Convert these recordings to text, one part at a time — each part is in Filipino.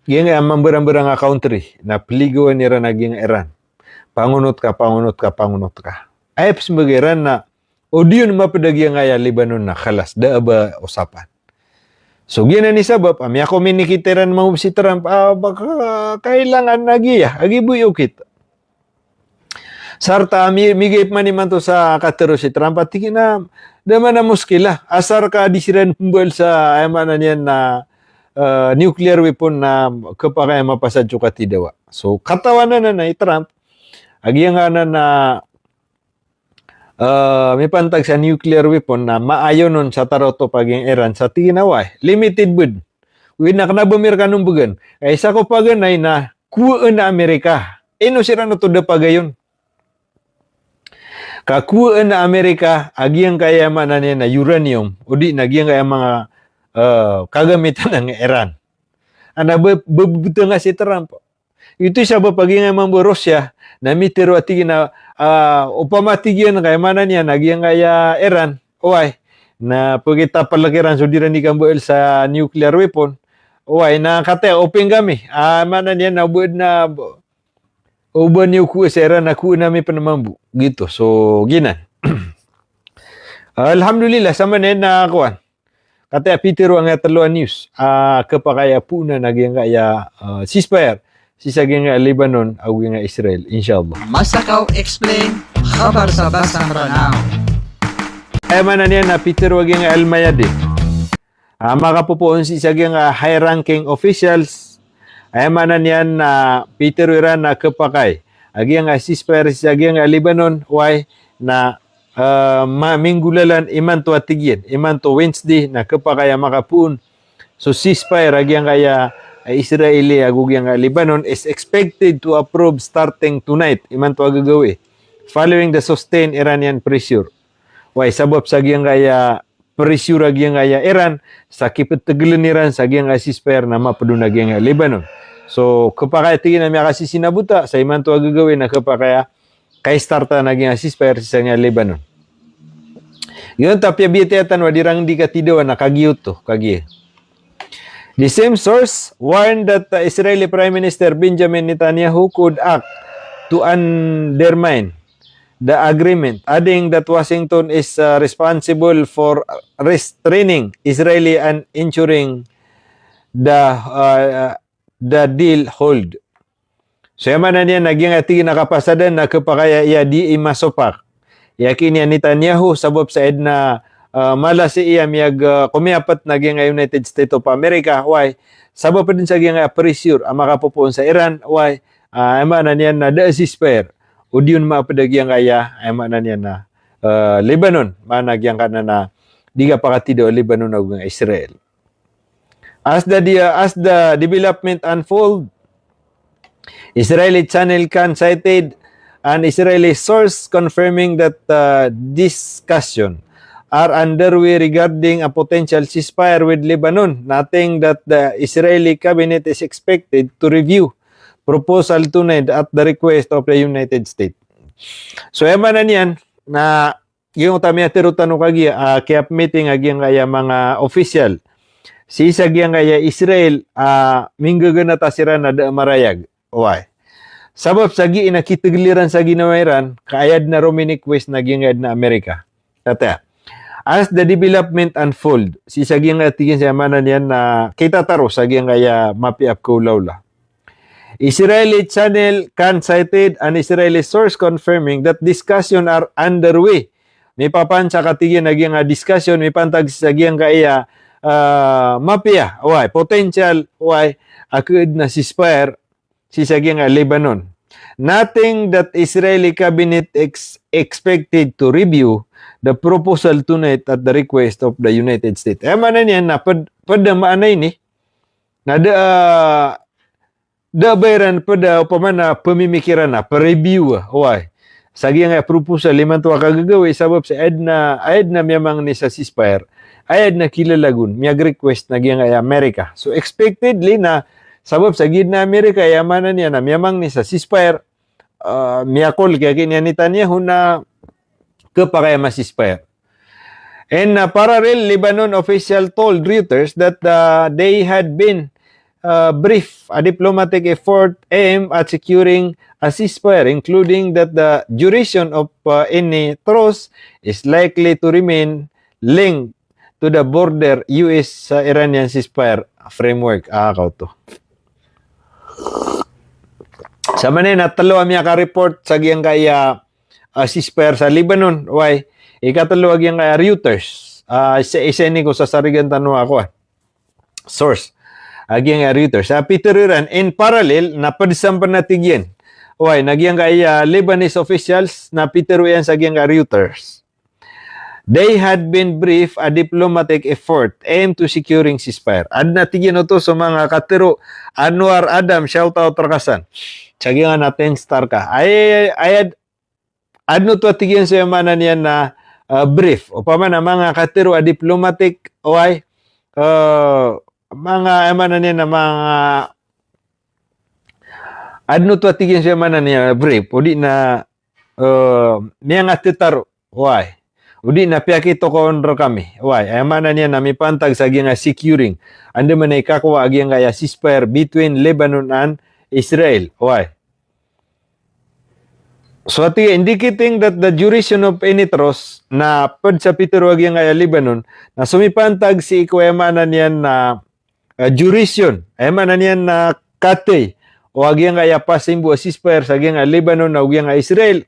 Yung mamberang-berang nga country na peligoan nira naging Iran. Pangunot ka. Ayap sebagai Iran na audio na mapadagi nga ya Lebanon na kalas da ba usapan. So gina ni sabab ami ako minikitiran mo si Trump baka kailangan lagi ya agi buyukit. Sarta migip man man to sa katero si Trump at tingin na muskila. Asar ka disiran humbal sa ayamanan yan na nuclear weapon na kapag mapasad yung katidawa. So katawanan na Trump agi nga na may pantag sa nuclear weapon na maayo nun sa taroto paging Iran sa tinaway. Limited bud. Winak na bumir ka nung bugan. Ay sa ko paganay na kuwaan na Amerika. Ino sira na to da pagayon. Kakuwaan na Amerika, agiyang kayaman na niya na uranium, o di nagyang kaya mga kagamitan ng Iran. Ana babuta nga si Trump. Ito siya ba paging mga Russia, na mitiro at na upamatigyan kaya mana niya, nagyang kaya Iran, oay, na pagkita palakiran, so diran ni Kambuel sa nuclear weapon, oay, na kate, open kami, mana niya, na buod na, uban niyo ku sa Iran, naku namin panamambu. Gitu, so, ginan. Alhamdulillah, sama na kuan. Kata Peter ang taloan news, kapakaya po na naging kaya ceasefire, sisaging Lebanon, awing Israel, inshallah. Masakaw explain, khabar sa Basang Ranao. Ay man niya na Peter waging Almayadi. Makapupuon sisaging high-ranking officials, ay man niya na Peter Iran na kapakay. Agyang ceasefire sisaging Lebanon, why na minggulalan iman to atigyan, iman to Wednesday na kapakaya makapuon. So ceasefire agyang kaya Israeli agugyang Lebanon is expected to approve starting tonight, iman to agagawi, following the sustained Iranian pressure. Why sabab sa agyang kaya pressure agyang kaya Iran sa kipatagalan Iran sa agyang ceasefire na mapadun agyang Lebanon. So kapakaya tingin na miya kasi sinabuta sa iman to agagawi na kapakaya kay starta naging ceasefire sa nga Lebanon. Yun tapya biyatan wadirang di katidaw na kagiyot to, kagiye. The same source warned that Israeli Prime Minister Benjamin Netanyahu could act to undermine the agreement, adding that Washington is responsible for restraining Israeli and ensuring the deal hold. So yaman na niya naging ating nakapasadan na kapakaya iya di imasopak. Yakin niya Netanyahu sabab sa edna mala si iya miyag kumiapat naging United States of America. Why? Sabab pa din sa giyang pressure ang makapupuon sa Iran. Why? Yaman na niya na da ceasefire. O diyon maapadagyan kaya yaman na niya na Lebanon. Managyan ka na di ka pakatido Lebanon o Israel. As the development unfold, Israeli channel Khan cited an Israeli source confirming that discussion are underway regarding a potential ceasefire with Lebanon, noting that the Israeli cabinet is expected to review proposal tonight at the request of the United States. So yaman na niyan na yung tamiya tirutan kagi kaya meeting agyang kaya mga official si isagyang kaya Israel minggagan na tasira na da marayag. Why? Sabab sagi inakitigliran sa ginawa Iran, kaayad na Romanic West naging na Amerika. Tata. As the development unfold, si sagyang atigin sa yamanan yan na kita taro sagyang kaya mapiap ko lawla. Israeli channel Khan cited an Israeli source confirming that discussion are underway. May papansa katigin naging discussion, may pantag sagyang kaya mapia, why? Potential, why? Akid na ceasefire si sagyang Lebanon. Nothing that Israeli cabinet expected to review the proposal tonight at the request of the United States. Mana niyan na pada maanay ni na da bayaran pada pamana pemimikiran na pa-review why sagyang proposal liman to kagagawi sabab sa ayad na memang ni sa ceasefire ayad na kilalagun miyag request nagyang Amerika. So expectedly na sabab sa gid na Amerika yaman niya na miyamang ni sa ceasefire miyakol kaya kanya Netanyahu na kapakaya ma ceasefire. And parallel Lebanon official told Reuters that they had been brief a diplomatic effort aimed at securing a ceasefire, including that the duration of any truce is likely to remain linked to the border US-Iranian ceasefire framework. Akaw to. Sa manin, natalo amya ka report sa giyang kaya ceasefire sa Lebanon. Why? Ikatalo agiyang kaya Reuters. Isa ni ko sa sarigan tanong ako. Source. Agiyang Reuters. Sa Peter Iran, in parallel, napadisang pa natigyan. Why? Nagyang kaya Lebanese officials na Peter Iran sa agiyang Reuters. They had been briefed a diplomatic effort aimed to securing ceasefire. Ad natigyan ito sa mga katiro. Anwar Adam, shout out Rakasan. Sagyan natin star ka. Adno to tigyan sa yamanan niya na brief. O pa man mga katiro a diplomatic why mga yamanan niya na mga adno to tigyan sa yamanan niya brief. O di na niya nga titaro. Why? Udi na piyakito ko onro kami. Why? Ayamana niya na mipantag sa giyang securing. Ando man ay kakuha agiyang kaya ceasefire between Lebanon and Israel. Why? So indicating that the duration of any truce na pad sa pitero agiyang kaya Lebanon na sumipantag si ikuyamana niya na duration. Ayamana niya na kate o agiyang kaya pasimbo ceasefire sa agiyang Lebanon na agiyang Israel.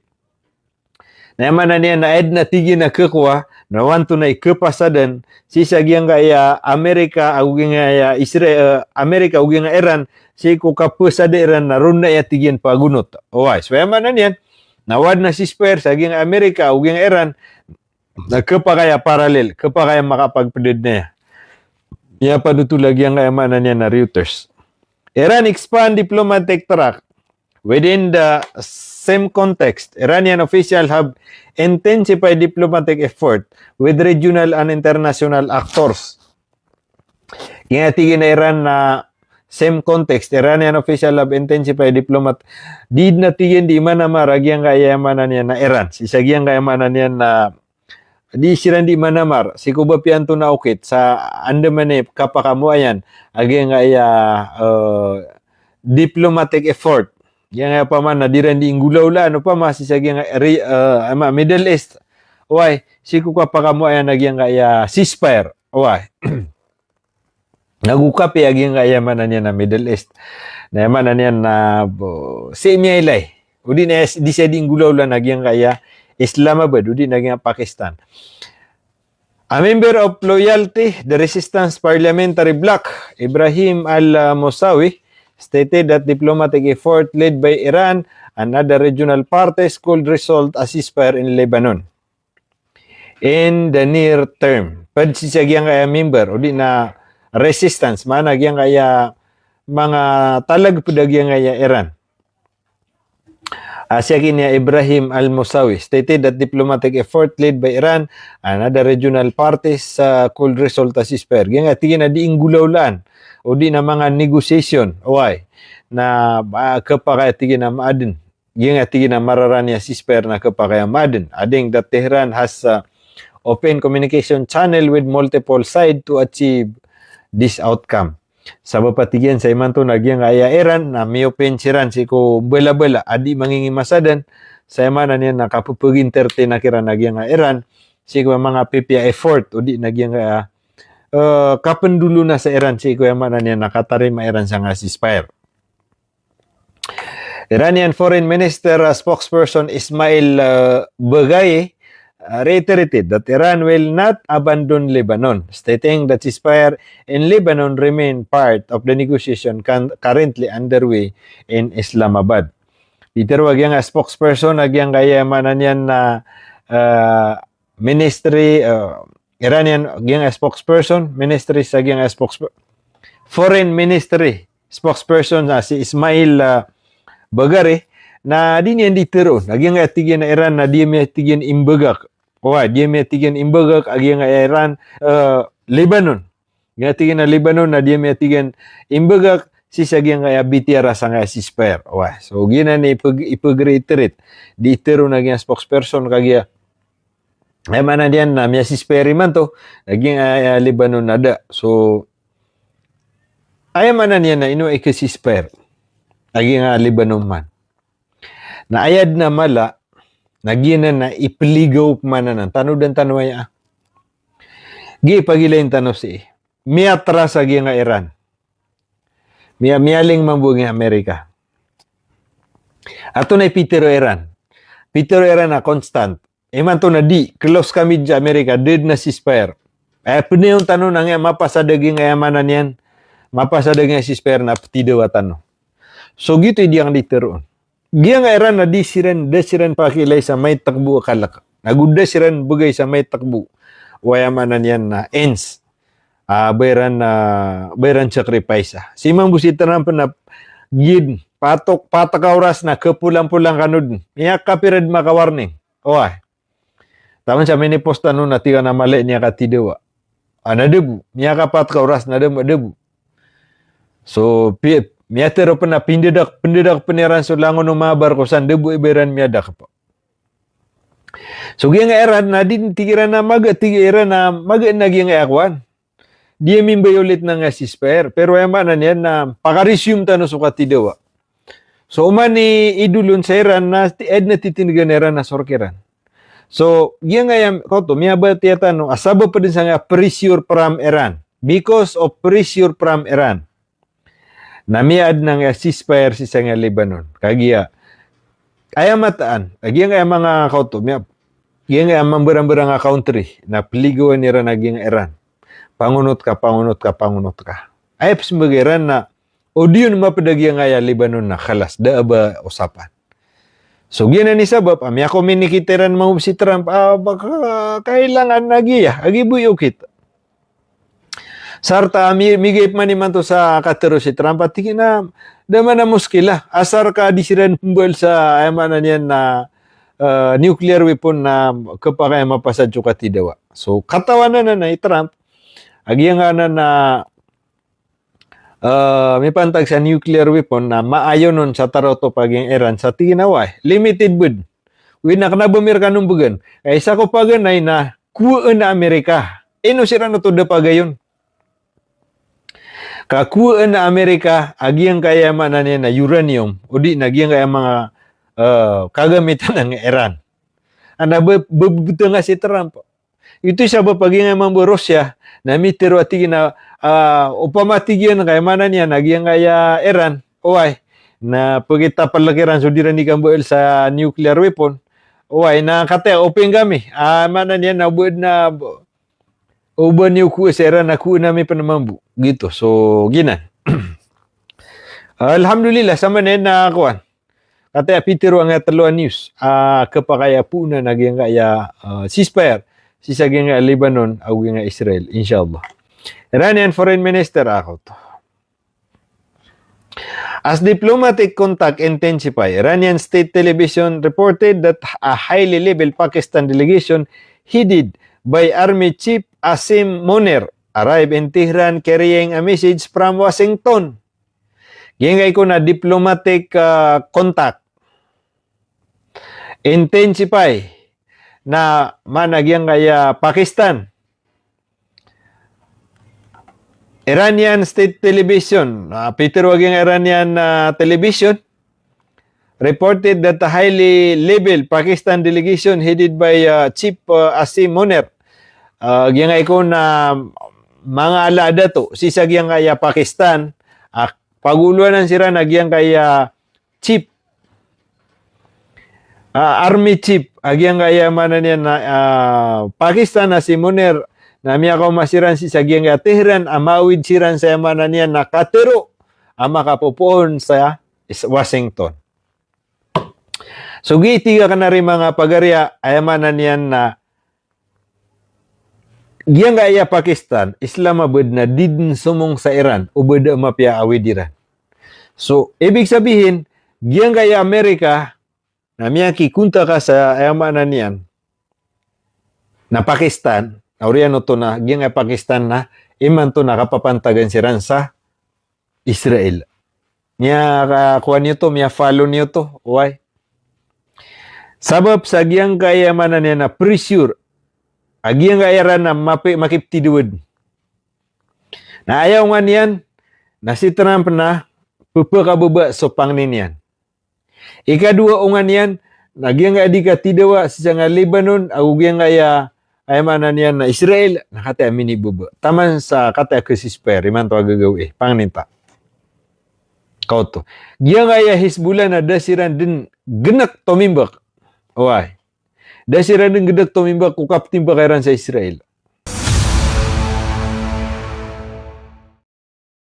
Naman na niya na na tigi na kekuha na wanto na ikepasadan si sagyang kaya Amerika aging kaya Israel Amerika aging Iran si ko kapusada Iran na ron na yatigin pagunot. Oy, so yaman na niyan nawad na ceasefire sagyang Amerika aging Iran nagkapakaya parallel kapakaya makapagpedid na ya panutulag yang kaya man na niya na Reuters. Iran expand diplomatic track within the same context. Iranian officials have intensified diplomatic effort with regional and international actors. Kinatigin na Iran na same context. Iranian officials have intensified diplomat. Di natigin di man na maragyang kayamanan niya na Iran. Sisagyang kayamanan niya na di siran di manamar. Si Kuba pianto na ukit sa andaman kapakamuayan agyang kaya diplomatic effort. Yang pa man na diran di inggulaw ano pa masisag yang Middle East. Why? Si ko pa kamo ay nagyang kaya ceasefire. Why? Nagukap yang kaya man niya na Middle East. Na man niya na semi ilay. Udi na di siya di inggulaw nagyang kaya Islamabad, udi nagyang Pakistan. A member of Loyalty, the Resistance Parliamentary Bloc, Ibrahim al-Musawi, stated that diplomatic effort led by Iran and other regional parties could result a ceasefire in Lebanon in the near term. Pwede siya kaya member o di na resistance man nagyang kaya mga talag pudagyang kaya Iran. Siya kanya Ibrahim al-Musawi stated that diplomatic effort led by Iran and other regional parties could result a ceasefire. Kaya tingin na di inggulawlaan o di na mga negotiation. Why? Na kapakaya tigin na maadin. Yung tigin na mararanya ceasefire na kapakaya maadin. Ading that Tehran has open communication channel with multiple sides to achieve this outcome. Sa bapatigyan sa iman to nagyang kaya Iran na may open siran si ko bala-bala adi mangingimasadan sa iman na niya nakapupag-entertain na kira nagyang Iran si ko mga PPA effort o di nagyang kaya kapan dulu na sa Iran si Kuya man niya nakatarima Iran sa nga ceasefire. Iranian Foreign Minister spokesperson Ismail Baghaei reiterated that Iran will not abandon Lebanon, stating that ceasefire in Lebanon remain part of the negotiation currently underway in Islamabad. Peter wag yang spokesperson nagyang kaya man niya na ministry Iranian gyang spokesperson, ministry sa gyang foreign ministry spokesperson si Ismail Baghaei na di niya ditero nagyang atigyan na Iran na di may tigyan imbagak. Wah, di may tigyan imbagak agyang Iran Lebanon. Gatigan na Lebanon na di may tigyan imbagak si sagyang kaya BTR sa nga ceasefire. Wah, so gina ni ipag-reiterate ditero na gyang spokesperson kagya ay mana diyan na may ceasefire man to naging Lebanon nada. So ayamanan niya na ino ikasisper. Agi nga Lebanon man. Na ayad na mala, nagyan na ipligaw manan. Tanudan tanway Gi pagilayin tano si miatras agi nga Iran. Mialing mambugi Amerika. Ato na Peter Iran. Peter Iran na constant. Iman to na di, close kami sa Amerika, dead na ceasefire. Pwede yung tanong na nga, mapasadaging ayamanan yan. Mapasadaging ceasefire na ptido atano. So gitu yang diteron. Dia nga Iran na di siren pakilay sa may takbu akalak. Naguda siren bugay sa may takbu. Wayamanan yan na ends. Bayran sacrifice. Si Imam Busitaran pa na gid patakaw na kepulang-pulang kanud. Iya kapirad makawarning. Oy. Taman sa minipost ano na tiga na mali niya katidewa. Nadebu. Niya kapatakaw na debu. So miatero pa na pendedak peniran sulangon ng mabar ko san debu iberan miadak po. So giyang Iran na din tigiran na tigiran na naging akwan. Dia mimbay ulit ng ceasefire. Pero ayamanan yan na paka-resume tano sukati dewa. So umani idulun sa Iran na na titinigan Iran na sorkiran. So giyang ayam koto miyaba tiyata no asaba pa din sa nga pressure from Iran. Because of pressure from Iran. Namiad ng ceasefire si sa nga Lebanon. Kagiya ayamataan. Giyang ayam mga koto giyang ayam mamberang-berang country na piligawan nira naging Iran. Pangunot ka. Ayap sebagai Iran na audio na mapadagya nga ya Lebanon na kalas. Da ba usapan. So, gina ni sabab, ako minikitiran mo si Trump, baka kailangan nagya. Agi buyo kita. Sarta, migip man naman to sa katero si Trump, at tingin na, daman na muskila. Asar ka di siren pumbol sa ayamanan yan na nuclear weapon na kapakaya mapasad yung katidawa. So, katawanan na Trump, agi nga na may pantag sa nuclear weapon na maayo nun sa taroto paging Iran sa tinaway. Limited bud. Winak na bumir ka nung bugan. Kaya isa ko paganay na kuwaan na Amerika. Ino sira na to da pagayon. Kakuwaan na Amerika, agiyang kayamanan niya na uranium, o di, nagyang kaya mga kagamitan ng Iran. Ana babuta nga si Trump. Ito siya ba paging mga Russia na mitero at na upamatigyan kaya mana niya nagyang kaya Iran oy na pagita palakiran so dira ni kambuel sa nuclear weapon oy na kate open kami mana niya na buod na uban niyo ku sa Iran na ku na may panamambu gitu so ginan. Alhamdulillah sama na kuan kate pitiro ang tuluan news kapakaya puna nagyang kaya ceasefire si saging nga Lebanon o nga Israel, inshallah. Iranian Foreign Minister ako to. As diplomatic contact intensify, Iranian state television reported that a highly level Pakistan delegation headed by Army Chief Asim Munir arrived in Tehran carrying a message from Washington. Gingay ko na diplomatic contact intensify na managyang kaya Pakistan. Iranian State Television, Peter Waging Iranian Television, reported that a highly level Pakistan delegation headed by Chief Asim Munir, gyangay ko na mga alada to, sisagyang kaya Pakistan, paguluan ng sira nagyang kaya Chief Army Chief, agyang kaya manan yan na Pakistan na si Munir, na miya ko masiran si sagyang kaya Tehran, amawid siran sa manan yan na katero, makapupuon sa Washington. So, gitiga ka na rin mga pagarya, ayamanan yan na giyang kaya Pakistan, Islamabad na didin sumong sa Iran, ubod mapya awid Iran. So, ibig sabihin, giyang kaya Amerika, na miyaki kunta ka sa ayamanan niyan na Pakistan, auriano to na, giyang Pakistan na, iman to nakapapantagan siran sa Israel. Niya kuha niyo to, miya follow niyo to, why? Sabab sa giyang kayamanan niya na pressure, agiyang kaya na makiptiduwid. Na ayaw nga niyan, nasi Trump na pupakababa sopang ninian. Ikadua ungan yan, nagyang nga di ka tidawa sa nga Lebanon, agugyang nga ay manan yan na Israel, nakata mini buba. Taman sa kata kesisper, iman to agagaw pangninta. Kauto. Giyang nga Hezbollah na dasiran din genak tomimbak. Oay. Dasiran din genak tomimbak kukap timbak kairan sa Israel.